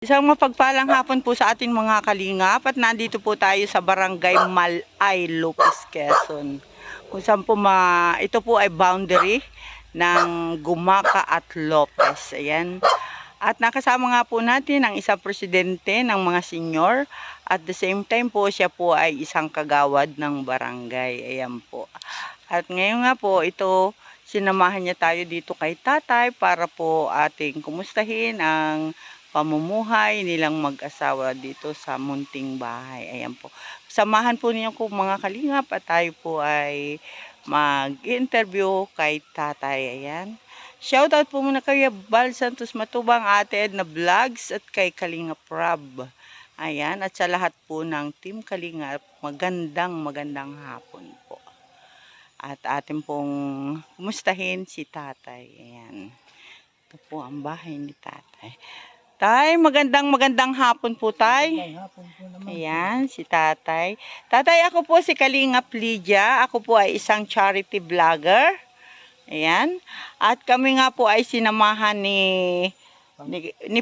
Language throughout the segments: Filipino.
Isang mapagpalang hapon po sa ating mga kalingap at nandito po tayo sa Barangay Malay, Lopez, Quezon. Kung saan po ito po ay boundary ng Gumaca at Lopez. Ayan. At nakasama nga po natin ang isang presidente ng mga senior. At the same time po siya po ay isang kagawad ng barangay. Ayan po. At ngayon nga po ito sinamahan niya tayo dito kay tatay para po ating kumustahin ang pamumuhay nilang mag-asawa dito sa munting bahay. Ayan po. Samahan po niyo ko mga kalingap at tayo po ay mag-interview kay tatay. Ayan. Shoutout po muna kay Bal Santos Matubang, Ate Edna Vlogs at kay Kalingap Rob. Ayan. At sa lahat po ng Team Kalingap, magandang hapon po. At atin pong kumustahin si tatay. Ayan. Ito po ang bahay ni tatay. Tay, magandang hapon po, tay. Ayan, si tatay. Tatay, ako po si Kalingap Lydia. Ako po ay isang charity vlogger. Ayan. At kami nga po ay sinamahan ni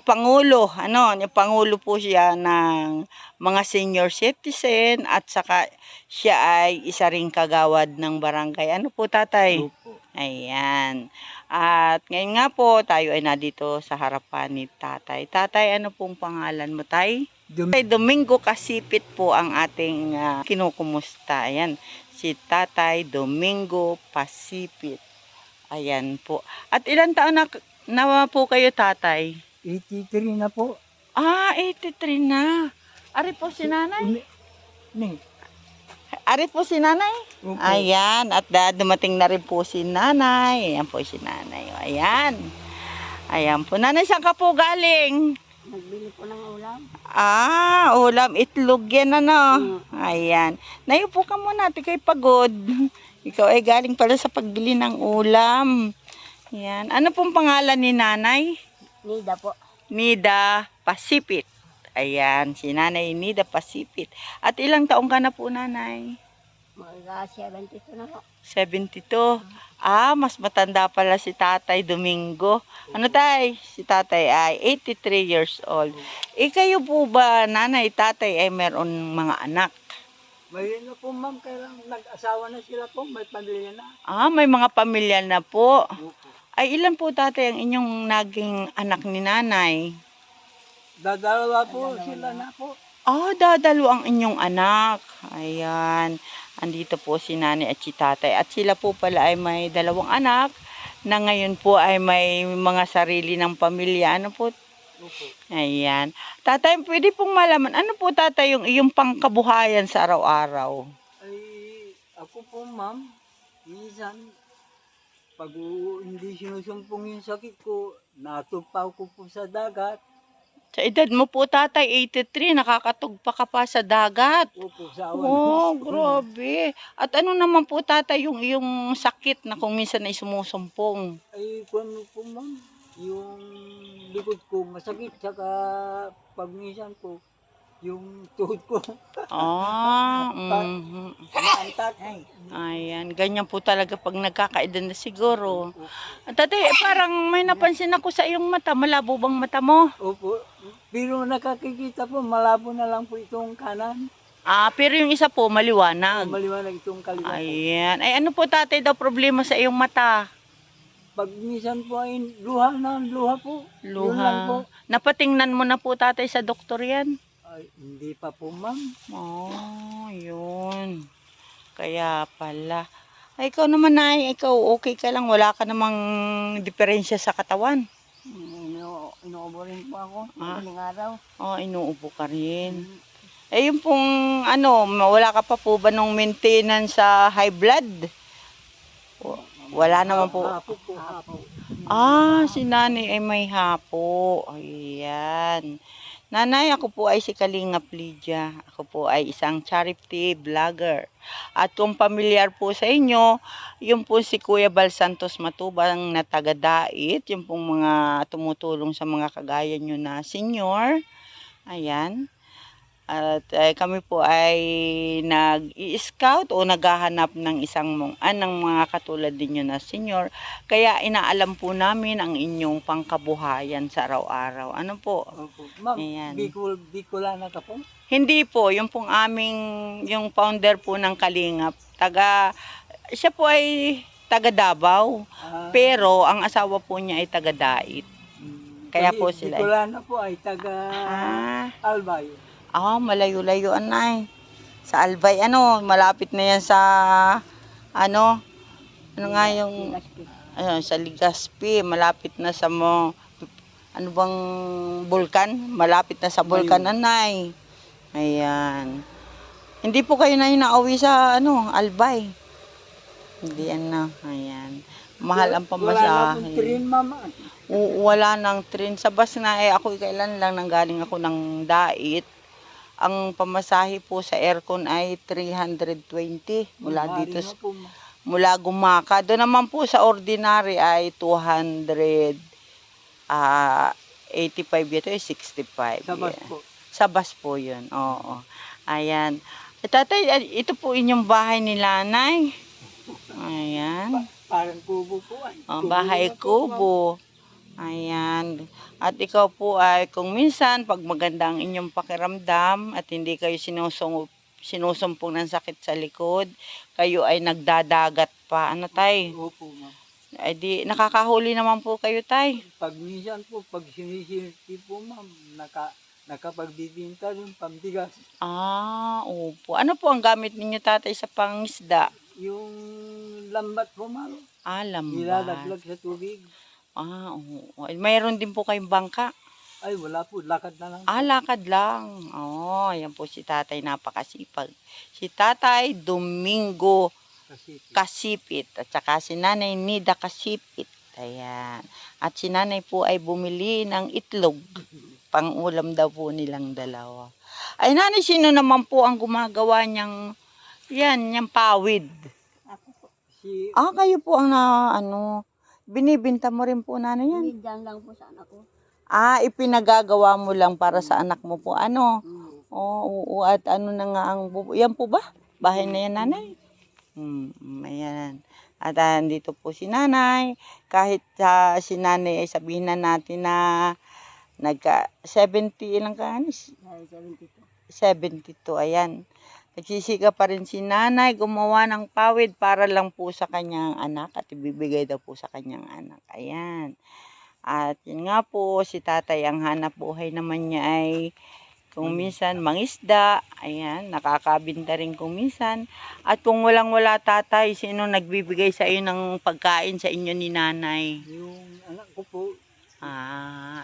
Pangulo. Ni Pangulo po siya ng mga senior citizen at saka siya ay isa ring kagawad ng barangay. Ano po, tatay? Ayan. At ngayon nga po, tayo ay nandito sa harapan ni tatay. Tatay, ano pong pangalan mo, tay? Domingo Kasipit po ang ating kinukumusta. Ayan, si Tatay Domingo Pasipit. Ayan po. At ilang taon na po kayo, tatay? 83 na po. 83 na. Ari po si nanay? Ari po si nanay? Opo. Ayan. At dumating na rin po si nanay. Ayan po si nanay. Ayan. Ayan po. Nanay, saan ka po galing? Nagbili po ng ulam. Ulam. Itlog yan, Ayan. Nayupo ka muna. Di kayo pagod. Ikaw ay galing pala sa pagbili ng ulam. Ayan. Ano pong pangalan ni nanay? Nida po. Nida Pasipit. Ayan, si Nanay Nida Pasipit. At ilang taong ka na po, nanay? Mga 72 na po. 72. Mas matanda pala si Tatay Domingo. Ano, tay? Si tatay ay 83 years old. Kayo po ba, nanay, tatay, ay meron mga anak? May na po, ma'am, kailang nag-asawa na sila po, may pamilya na. May mga pamilya na po. Opo. Ay, ilan po, tatay, ang inyong naging anak ni nanay? Dadalawa po sila na po. Dadalo ang inyong anak. Ayan. Andito po si nanay at si tatay. At sila po pala ay may dalawang anak na ngayon po ay may mga sarili ng pamilya. Ano po? Opo. Ayan. Tatay, pwede pong malaman, ano po, tatay, yung iyong pangkabuhayan sa araw-araw? Ay, ako po, ma'am, minsan, pag hindi sinusumpong yung sakit ko, natupaw ko po sa dagat. Sa edad mo po, tatay, 83, nakakatugpa ka pa sa dagat. Opo, sa awan. Grabe. At ano naman po, tatay, yung iyong sakit na kung minsan ay sumusumpong? Ay, kung ano po, ma'am, yung likod ko masakit, saka pag minsan po, yung tuhod ko. Maantat. Ayan, ganyan po talaga pag nagkakaedad na siguro. Tatay, parang may napansin ako sa iyong mata. Malabo bang mata mo? Opo. Pero nakakikita po, malabo na lang po itong kanan. Pero yung isa po, maliwanag. Maliwanag itong kaliwa po. Ayan. Ay, ano po, tatay, daw problema sa iyong mata? Pag minsan po ay luha po. Yun lang po. Napatingnan mo na po, tatay, sa doktor yan? Ay, hindi pa po, ma'am. Yun. Kaya pala. Ay, ikaw naman, nay, ikaw okay ka lang. Wala ka namang diferensya sa katawan. Inuubo rin po ako. Ilang araw. Inuubo ka rin. Yung pong, wala ka pa po ba nung maintenance sa high blood? Wala naman po. Hapo. Si nanay ay may hapo. Ayan. Nanay, ako po ay si Kalingap Lydia. Ako po ay isang charity vlogger. At kung pamilyar po sa inyo, yung po si Kuya Bal Santos Matubang na taga-Dait, yung pong mga tumutulong sa mga kagaya nyo na senior. Ayan. At kami po ay nag-i-scout o naghahanap ng ng mga katulad ninyo na senior. Kaya inaalam po namin ang inyong pangkabuhayan sa araw-araw. Ano po? Opo. Ma'am, Ayan. Bicolana ka po? Hindi po, yung pong yung founder po ng Kalingap, siya po ay taga Davao, Ah, pero ang asawa po niya ay taga Dait. Kaya kasi po sila. Bicolana po ay taga Albay. Malayo-layo anay. Sa Albay, malapit na yan sa, ano nga yung, sa Legazpi, malapit na sa ano bang bulkan? Malapit na sa bulkan, anay. Ayan. Hindi po kayo na nauwi sa, Albay. Hindi, ayan. Mahal ang Wala na pong pamasahe. train, ma'am. Wala nang train. Sa bus na, ako kailan lang nanggaling ako ng Dait. Ang pamasahe po sa aircon ay 320 mula Maaari dito na po, ma'am. mula Gumaka. Doon naman po sa ordinary ay 85 ito ay 65. Sa bus Yeah. po. Sa bus po 'yun. Oo. Ayan. Tatay, ito po inyong bahay ni Lanay. Ayan. Parang kubo po ay. Bahay na po, ma'am. kubo. Ayan. At ikaw po ay kung minsan pag maganda ang inyong pakiramdam at hindi kayo sinusumpong ng sakit sa likod, kayo ay nagdadagat pa. Ano tay? Opo, ma'am. Ay di, nakakahuli naman po kayo tay. Pag minsan po, pag sinisilti po, ma'am, nakapagbibinta rin pambigas. Opo. Ano po ang gamit ninyo tatay sa pangisda? Yung lambat po, ma'am, Lambat. nilalaglag sa tubig. Oo. Mayroon din po kayong bangka. Ay, wala po, lakad na lang. Lakad lang. Ayan po si tatay, napakasipag. Si tatay Domingo Kasi Kasipit. At saka si nanay Nida Kasipit. Ayan. At si nanay po ay bumili ng itlog. Pang-ulam daw po nilang dalawa. Ay nanay, sino naman po ang gumagawa niyang, niyang pawid? Ako po. si, Kayo po ang binibinta mo rin po nanay yan. Hindi dyan lang po sa anak ko. Ipinagagawa mo lang para sa anak mo po. Mm. Oo, at na nga yan po ba? Bahay na yan, nanay? Ayan. At dito po si nanay. Kahit si nanay ay sabihin na natin na nagka 70 ilang ka, Dahil 72. 72, ayan. Nagsisiga pa rin si nanay gumawa ng pawid para lang po sa kanyang anak at ibibigay daw po sa kanyang anak. Ayan. At yun nga po, si tatay ang hanap buhay naman niya ay kung minsan mangisda, ayan, nakakabinta rin kung minsan. At kung walang-wala tatay, sino nagbibigay sa iyo ng pagkain sa inyo ni nanay? yung anak ko po,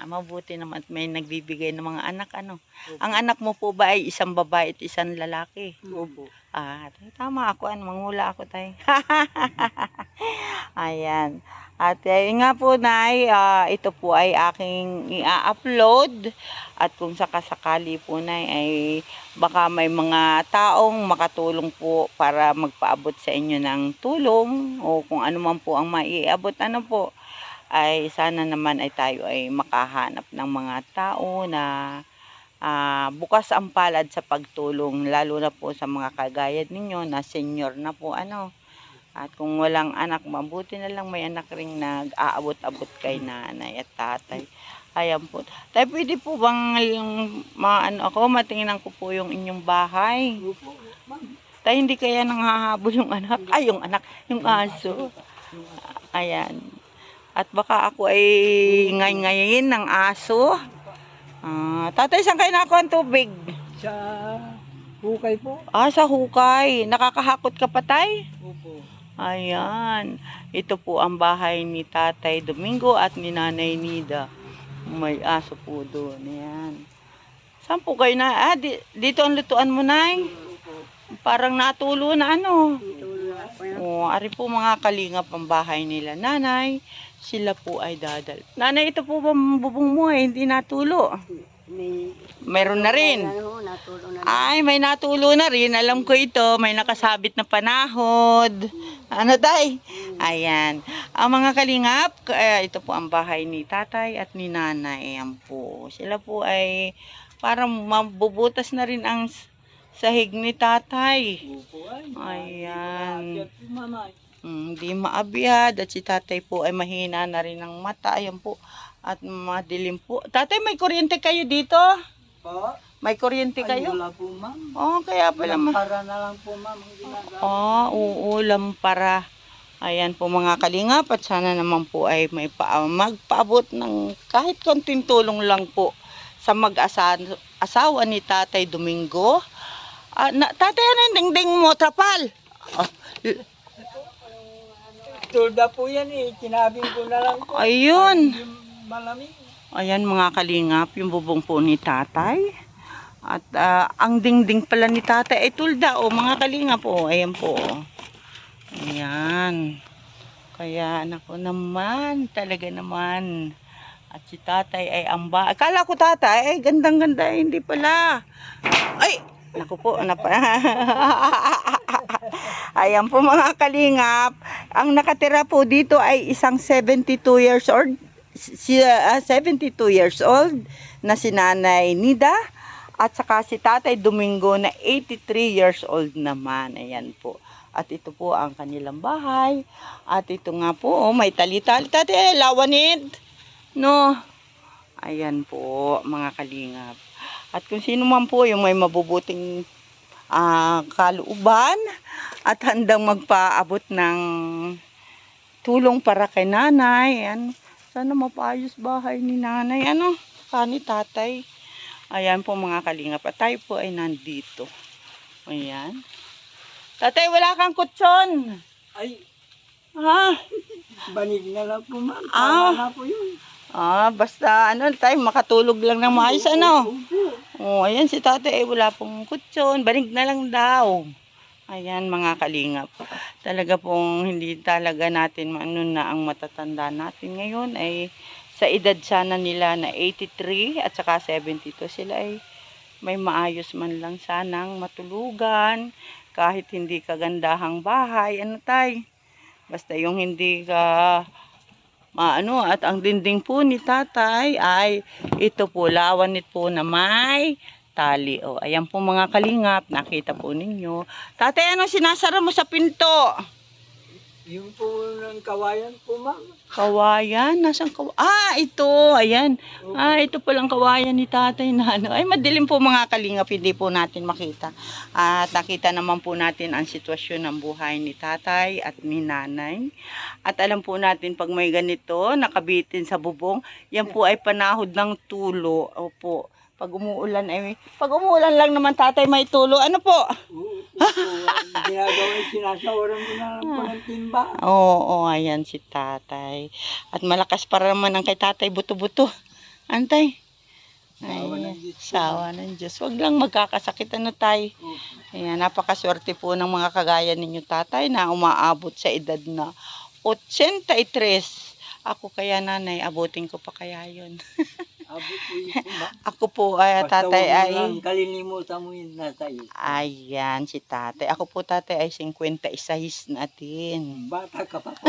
Mabuti naman at may nagbibigay ng mga anak, opo. Ang anak mo po ba ay isang babae at isang lalaki? Opo. Tama ako, mangula ako tayo. Ayan. At yun nga po, Nay, ito po ay aking i-upload. At kung sakasakali po, Nay, ay baka may mga taong makatulong po para magpaabot sa inyo ng tulong o kung ano man po ang maiabot, ay sana naman ay tayo ay makahanap ng mga tao na bukas ang palad sa pagtulong, lalo na po sa mga kagaya ninyo na senior na po, At kung walang anak, mabuti na lang may anak ring nag-aabot-abot kay nanay at tatay. Ayan po. Tayo, pwede po bang matingnan ko po yung inyong bahay? Opo, ma'am. Tayo, hindi kaya nanghahabol yung anak? Yung aso. Ayan. At baka ako ay ngay-ngayin ng aso. Tatay, saan kayo nakuha ang tubig? Sa hukay po. Sa hukay. Nakakahakot ka pa, tay? Opo. Ayan. Ito po ang bahay ni Tatay Domingo at ni Nanay Nida. May aso po doon. Ayan. Saan po kayo na? Dito ang lutuan mo, Nay. Parang natulo na Tulong ako yan. Ari po mga kalingap ang bahay nila. Nanay, sila po ay dadal. Nanay, ito po ba bubong mo hindi natulo? Mayroon na rin. Natulong na. Ay, may natulo na rin. Alam ko ito, may nakasabit na panahod. Tay? Ayan. Ang mga kalingap, ito po ang bahay ni tatay at ni nanay. Ayan po. Sila po ay para mabubutas na rin ang sahig ni tatay. Opo ay. Ayan. Hindi ko na po, mama. Hindi maabiyad at si tatay po ay mahina na rin ang mata. Ayan po. At madilim po. Tatay, may kuryente kayo dito? Po? May kuryente Ay, kayo? wala po, ma'am. Oh, kaya pala Para na lang po, ma'am, ang ginagawa. Oo, lampara. Ayan po mga kalingap at sana naman po ay may magpaabot ng kahit konting tulong lang po sa mag-asawa ni Tatay Domingo. Tatay, ano yung dingding mo? Trapal? Oh, Tulda po yan eh. Tinabing ko na lang po. ayun. Hindi malamig. Ayan mga kalingap, yung bubong po ni Tatay. At ang dingding pala ni Tatay ay tulda. O mga kalingap po, ayan po. Ayan. Kaya nako naman, talaga naman. At si Tatay ay amba. Akala ko Tatay ay gandang-ganda, hindi pala. Ay, naku po, Ayan po mga kalingap. Ang nakatira po dito ay isang 72 years old. 72 years old na si Nanay Nida. At saka si Tatay Domingo na 83 years old naman. Ayan po. At ito po ang kanilang bahay. At ito nga po, may tali-tali. Tatay, lawanid. No. Ayan po, mga kalingap. At kung sino man po yung may mabubuting kalooban at handang magpaabot ng tulong para kay nanay. Ayan. Sana mapayos bahay ni nanay. Ano? Ni tatay. Ayan po mga kalingap. At tayo po ay nandito. Ayan. Tatay, wala kang kutsyon. Ay, Ha? banig na lang po, ma'am. Ah. Tama na po yun. Basta tayo makatulog lang ng maayos, ano? Opo. Ayan si tatay, wala pong kutsyon. Banig na lang daw. Ayan mga kalingap. Talaga pong hindi talaga natin na ang matatanda natin ngayon ay sa edad sana nila na 83 at saka 72 sila ay may maayos man lang sanang matulugan kahit hindi kagandahang bahay. Ano tay? Basta yung hindi ka at ang dinding po ni tatay ay ito po, lawanit po na may tali. O, ayan po mga kalingap, nakita po ninyo. Tatay, anong sinasara mo sa pinto? Yung po ng kawayan po, ma'am. Kawayan? Nasaan kawayan? Ito, ayan. Ito palang kawayan ni tatay na ano. Ay, madilim po mga kalingap, hindi po natin makita. At nakita naman po natin ang sitwasyon ng buhay ni tatay at ni nanay. At alam po natin pag may ganito, nakabitin sa bubong, yan po ay panahod ng tulo. Opo. Pag umuulan lang naman tatay may tulo. Ano po? Oo, ginagawa yung sinasawaran ko na lang po ng timba. Oo, ayan si tatay. At malakas para naman ang kay tatay buto-buto. Antay. Sawa ng Ayan, Diyos po. sawa ng Diyos. Huwag lang magkakasakit tay. Opo. Ayan, napakaswerte po ng mga kagaya ninyo tatay na umaabot sa edad na 83. Ako kaya nanay, abutin ko pa kaya yun. Abot po yun po, ma'am. Ako po tatay Basta ay... huwag mo lang kalilimutan mo yun na tayo. Ayan, si tatay. Ako po tatay ay 56 natin. Bata ka pa po.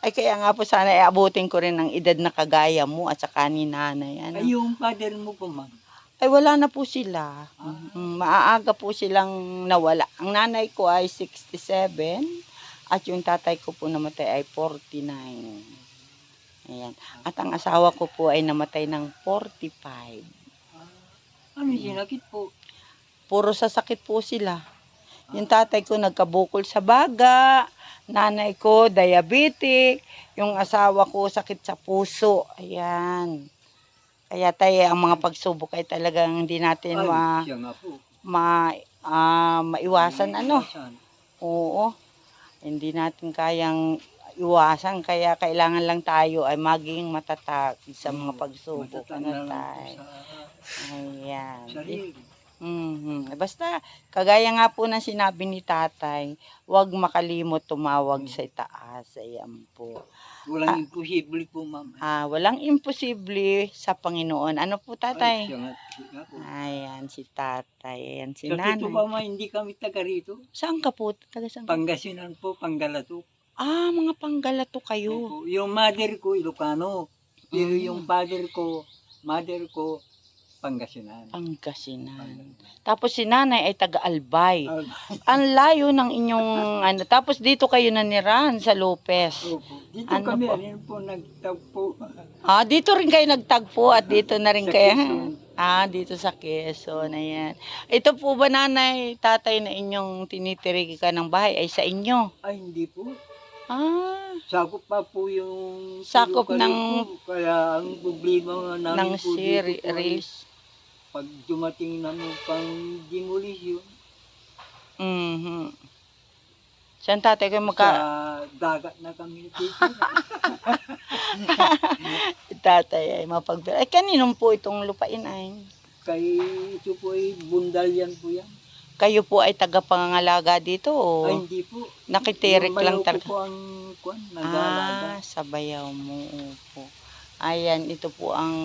Ay kaya nga po sana abutin ko rin ang edad na kagaya mo at saka ni nanay. Ano? Ay, yung father mo po, ma'am. Ay wala na po sila. Maaaga po silang nawala. Ang nanay ko ay 67 at yung tatay ko po namatay ay 49. Ayan. At ang asawa ko po ay namatay ng 45. Ano sinakit po? Puro sa sakit po sila. Yung tatay ko nagkabukol sa baga, nanay ko diabetic, yung asawa ko sakit sa puso. Ayan. Kaya tayo ang mga pagsubok ay talagang hindi natin Ay, siya nga po. maiwasan ano. Iwasan. Oo. Hindi natin kayang iwasan kaya kailangan lang tayo ay maging matatag sa mga pagsubok. Matatag Ano na lang tayo? po Ayan. sa sarili. Basta, kagaya nga po ng sinabi ni tatay, huwag makalimot tumawag sa itaas. Ayan po. Walang imposible po, ma'am. Walang imposible sa Panginoon. Ano po Ay, tatay? siya nga po. Ayan, si tatay. Ayan, si Sa totoo ba, nanay. ma, hindi kami taga rito. Saan ka po? Taga saan ka? Pangasinan po, Panggalato. Mga Panggalato kayo. Opo. Yung mother ko, Ilocano. Pero yung father ko, mother ko, Pangasinan. Pangasinan. Tapos si nanay ay taga-Albay. Ah, Ang layo ng inyong ano. Tapos dito kayo nanirahan sa Lopez. opo. Dito Ano kami, po? ano po, nagtagpo. Ah, dito rin kayo nagtagpo at dito na rin Sa kayo. Quezon. Ah, dito sa Quezon. Ayan. Ito po ba nanay, tatay na inyong tinitirigi ka ng bahay ay sa inyo? Ay, hindi po. Ah, Sakop pa po yung Sakop Silocari ng- po. Kaya ang problema namin ng po si dito po ay Reels. pag dumating na mo pang demolition Mhm. Saan tatay kayo sa dagat na kami dito. tatay ay mapagpira. Ay, kaninong po itong lupain ay? Kay ito po ay bundal yan po yan. Kayo po ay tagapangangalaga dito o Ay, hindi po. nakitirik Yung lang bayaw talaga? ko po ang kwan, nag-aalaga. Sa bayaw mo. Opo. Ayan, ito po ang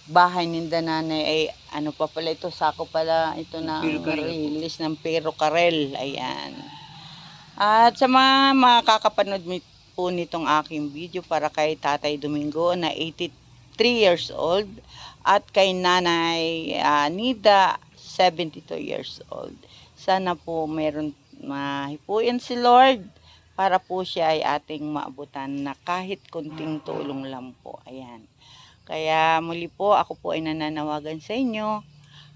bahay ni nanay ay ano pa pala ito, sako pala ito ng Pero-karel po. release ng pero-karel. Ayan. At sa mga makakapanood po nitong aking video para kay Tatay Domingo na 83 years old at kay Nanay Nida 72 years old. Sana po meron mahipuin si Lord para po siya ay ating maabutan na kahit kunting tulong lang po. Ayan. Kaya muli po ako po ay nananawagan sa inyo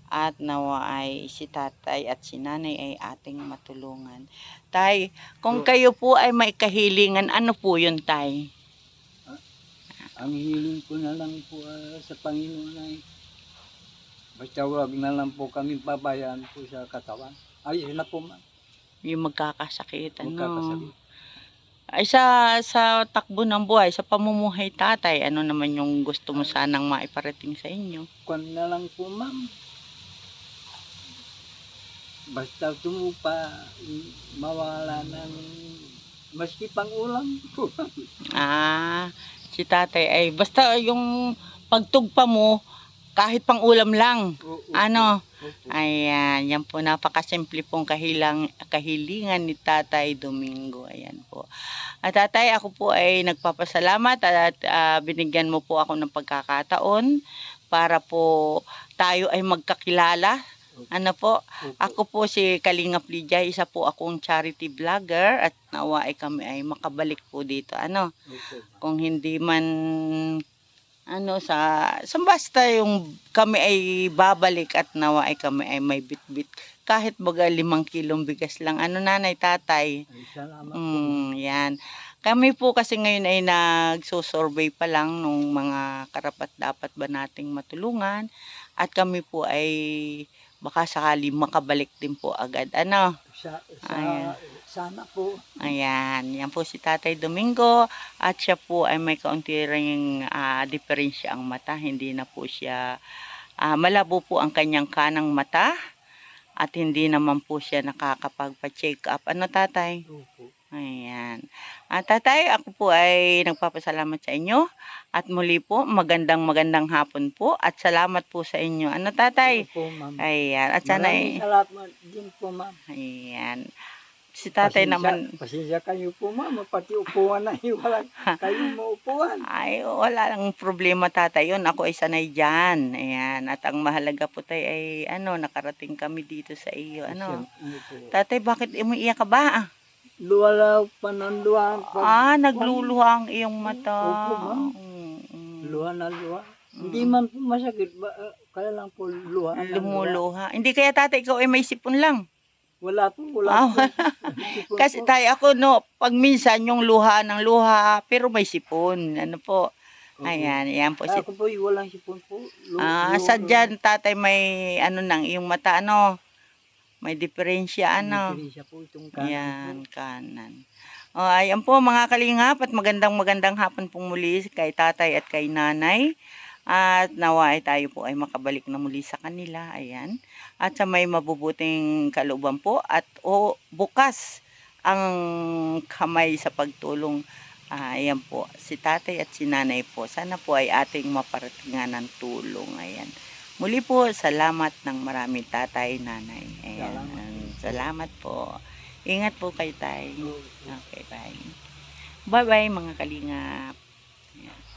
at nawa ay si tatay at si nanay ay ating matulungan. Tay, kung kayo po ay may kahilingan, ano po yun, tay? Ang hiling ko na lang po sa Panginoon ay basta wag na lang po kami babayaan po sa katawan. Ay, yun na po ma'am. Yung magkakasakit, ano? Magkakasakit. Ay sa takbo ng buhay, sa pamumuhay tatay, ano naman yung gusto mo sanang maiparating sa inyo? Kwan na lang po ma'am. Basta tumupa, mawala ng maski pang ulam po. Si tatay ay basta yung pagtugpa mo, kahit pang ulam lang. Ano? Ayan, yan po, napakasimple pong kahilingan ni Tatay Domingo. Ayan po. At tatay, ako po ay nagpapasalamat at binigyan mo po ako ng pagkakataon para po tayo ay magkakilala. Ano po? Ako po si Kalingap Lydia, isa po akong charity vlogger at nawa ay kami ay makabalik po dito. Ano? Kung hindi man sa basta yung kami ay babalik at nawa ay kami ay may bitbit kahit baga 5 kilong bigas lang. Ano nanay, tatay? Ay, salamat po. Yan. Kami po kasi ngayon ay nagsusurvey pa lang nung mga karapat dapat ba nating matulungan at kami po ay baka sakali makabalik din po agad. Ano? Ayan. Sana po. Ayan, yan po si Tatay Domingo at siya po ay may kaunti ring diferensya ang mata. Hindi na po siya, malabo po ang kanyang kanang mata at hindi naman po siya nakakapagpa-check up. Ano tatay? Opo. Ayan. Tatay, ako po ay nagpapasalamat sa inyo at muli po magandang hapon po at salamat po sa inyo. Ano tatay? Opo, ma'am. Ayan, at sana Maraming salamat din po ma'am. ayan. Si tatay naman, Pasensya kayo po ma'am, pati upuan na wala kayong maupuan. ay wala lang problema tatay yun. Ako ay sanay dyan. Ayan. At ang mahalaga po tayo ay nakarating kami dito sa iyo. Tatay, bakit umiiyak ka ba? Luwala pa ng luha. Nagluluha ang iyong mata. Opo, ma'am. Luha na luha. Hindi man po masakit. Kaya lang po luha. na luha. Lumuluha. Hindi kaya tatay, ikaw ay may sipon lang. Wala po, wala po. Sipon Kasi po. tayo ako pag minsan yung luha ng luha, pero may sipon. Ano po? Opo. Ayan, yan po. Ako po, walang sipon po. Sadyan tatay may ng iyong mata, may diferensya, Diferensya po itong kanan Yan, po. kanan. Ayan po mga kalingap at magandang hapon pong muli kay tatay at kay nanay. At nawa ay tayo po ay makabalik na muli sa kanila. Ayan. At sa may mabubuting kalooban po at bukas ang kamay sa pagtulong. Ayan po, si tatay at si nanay po. Sana po ay ating maparatingan ng tulong. Ayan. Muli po, salamat ng marami tatay, nanay. Ayan. Salamat po. Ingat po kayo tayo. Okay, bye. Bye-bye mga kalingap. Ayan.